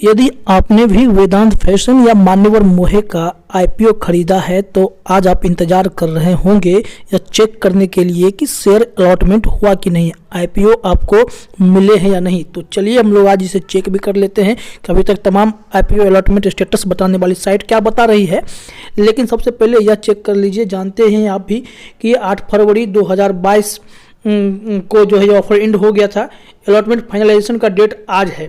यदि आपने भी वेदांत फैशन या मान्यवर मोहे का आईपीओ खरीदा है तो आज आप इंतजार कर रहे होंगे या चेक करने के लिए कि शेयर अलॉटमेंट हुआ कि नहीं, आईपीओ आपको मिले हैं या नहीं। तो चलिए हम लोग आज इसे चेक भी कर लेते हैं कि अभी तक तमाम आईपीओ अलॉटमेंट स्टेटस बताने वाली साइट क्या बता रही है। लेकिन सबसे पहले यह चेक कर लीजिए, जानते हैं आप भी कि 8 फरवरी 2022 को जो है ऑफर एंड हो गया था। अलॉटमेंट फाइनलाइजेशन का डेट आज है।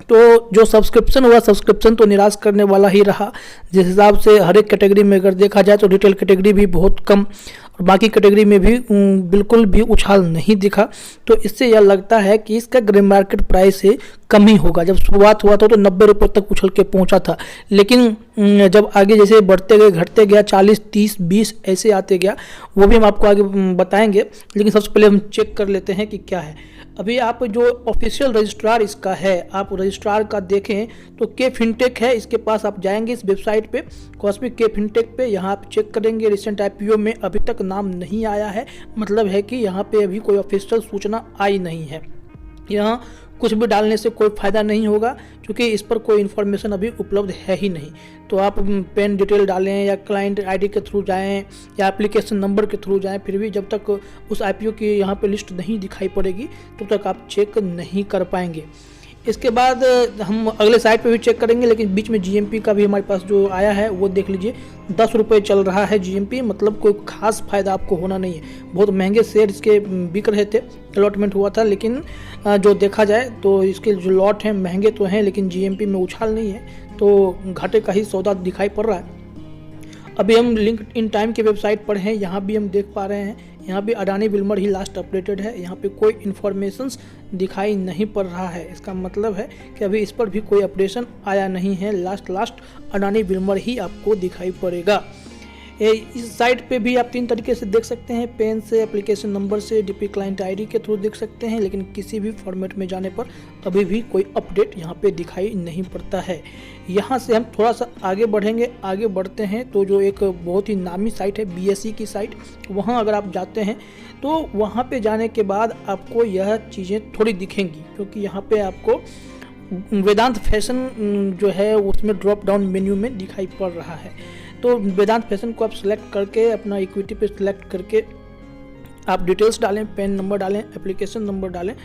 तो जो सब्सक्रिप्शन हुआ, सब्सक्रिप्शन तो निराश करने वाला ही रहा। जिस हिसाब से हर एक कैटेगरी में अगर देखा जाए तो रिटेल कैटेगरी भी बहुत कम और बाकी कैटेगरी में भी बिल्कुल भी उछाल नहीं दिखा। तो इससे यह लगता है कि इसका ग्रे मार्केट प्राइस से कम ही होगा। जब शुरुआत हुआ था तो 90 रुपये तक उछल के पहुंचा था, लेकिन जब आगे जैसे बढ़ते गए, घटते गया, 40, 30, 20 ऐसे आते गया, वो भी हम आपको आगे बताएंगे। लेकिन सबसे पहले हम चेक कर लेते हैं कि क्या है। अभी आप जो ऑफिशियल रजिस्ट्रार इसका है, आप रजिस्ट्रार का देखें तो के फिनटेक है। इसके पास आप जाएंगे इस वेबसाइट पे, कॉस्मिक के फिनटेक पे, यहाँ आप चेक करेंगे। रिसेंट आईपीओ में अभी तक नाम नहीं आया है, मतलब है कि यहाँ पे अभी कोई ऑफिशियल सूचना आई नहीं है। यहाँ कुछ भी डालने से कोई फ़ायदा नहीं होगा क्योंकि इस पर कोई इन्फॉर्मेशन अभी उपलब्ध है ही नहीं। तो आप पेन डिटेल डालें या क्लाइंट आईडी के थ्रू जाएं या एप्लीकेशन नंबर के थ्रू जाएं, फिर भी जब तक उस आईपीओ की यहाँ पे लिस्ट नहीं दिखाई पड़ेगी तब तक आप चेक नहीं कर पाएंगे। इसके बाद हम अगले साइट पे भी चेक करेंगे, लेकिन बीच में जीएमपी का भी हमारे पास जो आया है वो देख लीजिए। 10 रुपये चल रहा है जीएमपी, मतलब कोई खास फायदा आपको होना नहीं है। बहुत महंगे शेयर इसके बिक रहे थे, अलॉटमेंट हुआ था, लेकिन जो देखा जाए तो इसके जो लॉट हैं महंगे तो हैं, लेकिन जीएमपी में उछाल नहीं है, तो घाटे का ही सौदा दिखाई पड़ रहा है। अभी हम लिंक इन टाइम के वेबसाइट पर हैं, यहाँ भी हम देख पा रहे हैं, यहाँ भी अडानी विल्मर ही लास्ट अपडेटेड है। यहाँ पे कोई इन्फॉर्मेशंस दिखाई नहीं पड़ रहा है। इसका मतलब है कि अभी इस पर भी कोई अपडेशन आया नहीं है। लास्ट अडानी विल्मर ही आपको दिखाई पड़ेगा। इस साइट पे भी आप 3 तरीके से देख सकते हैं, पेन से, एप्लीकेशन नंबर से, डीपी क्लाइंट आईडी के थ्रू देख सकते हैं, लेकिन किसी भी फॉर्मेट में जाने पर अभी भी कोई अपडेट यहाँ पे दिखाई नहीं पड़ता है। यहाँ से हम थोड़ा सा आगे बढ़ेंगे, आगे बढ़ते हैं तो जो एक बहुत ही नामी साइट है बीएसई की साइट, वहाँ अगर आप जाते हैं तो वहाँ पे जाने के बाद आपको यह चीज़ें थोड़ी दिखेंगी, क्योंकि यहाँ पे आपको वेदांत फैशन जो है उसमें ड्रॉप डाउन मेन्यू में दिखाई पड़ रहा है। तो वेदांत फैशन को आप सिलेक्ट करके अपना इक्विटी पे सिलेक्ट करके आप डिटेल्स डालें, पेन नंबर डालें, एप्लीकेशन नंबर डालें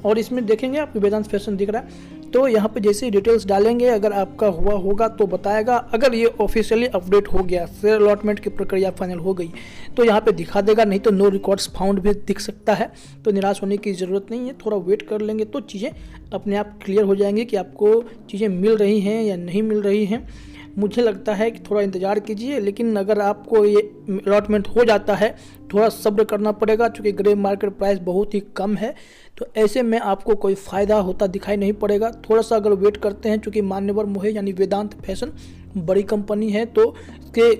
और इसमें देखेंगे आपको वेदांत फैशन दिख रहा है। तो यहाँ पे जैसे ही डिटेल्स डालेंगे, अगर आपका हुआ होगा तो बताएगा। अगर ये ऑफिशियली अपडेट हो गया, शेयर अलॉटमेंट की प्रक्रिया फाइनल हो गई, तो यहाँ पे दिखा देगा, नहीं तो नो रिकॉर्ड्स फाउंड भी दिख सकता है। तो निराश होने की ज़रूरत नहीं है, थोड़ा वेट कर लेंगे तो चीज़ें अपने आप क्लियर हो जाएंगी कि आपको चीज़ें मिल रही हैं या नहीं मिल रही हैं। मुझे लगता है कि थोड़ा इंतज़ार कीजिए, लेकिन अगर आपको ये अलॉटमेंट हो जाता है, थोड़ा सब्र करना पड़ेगा क्योंकि ग्रे मार्केट प्राइस बहुत ही कम है। तो ऐसे में आपको कोई फ़ायदा होता दिखाई नहीं पड़ेगा। थोड़ा सा अगर वेट करते हैं, चूँकि मान्यवर मोहे यानी वेदांत फैशन बड़ी कंपनी है, तो इसके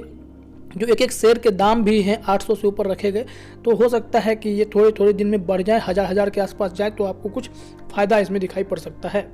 जो एक शेयर के दाम भी हैं 800 से ऊपर रखे गए, तो हो सकता है कि ये थोड़े दिन में बढ़ जाए, हज़ार के आसपास जाए, तो आपको कुछ फ़ायदा इसमें दिखाई पड़ सकता है।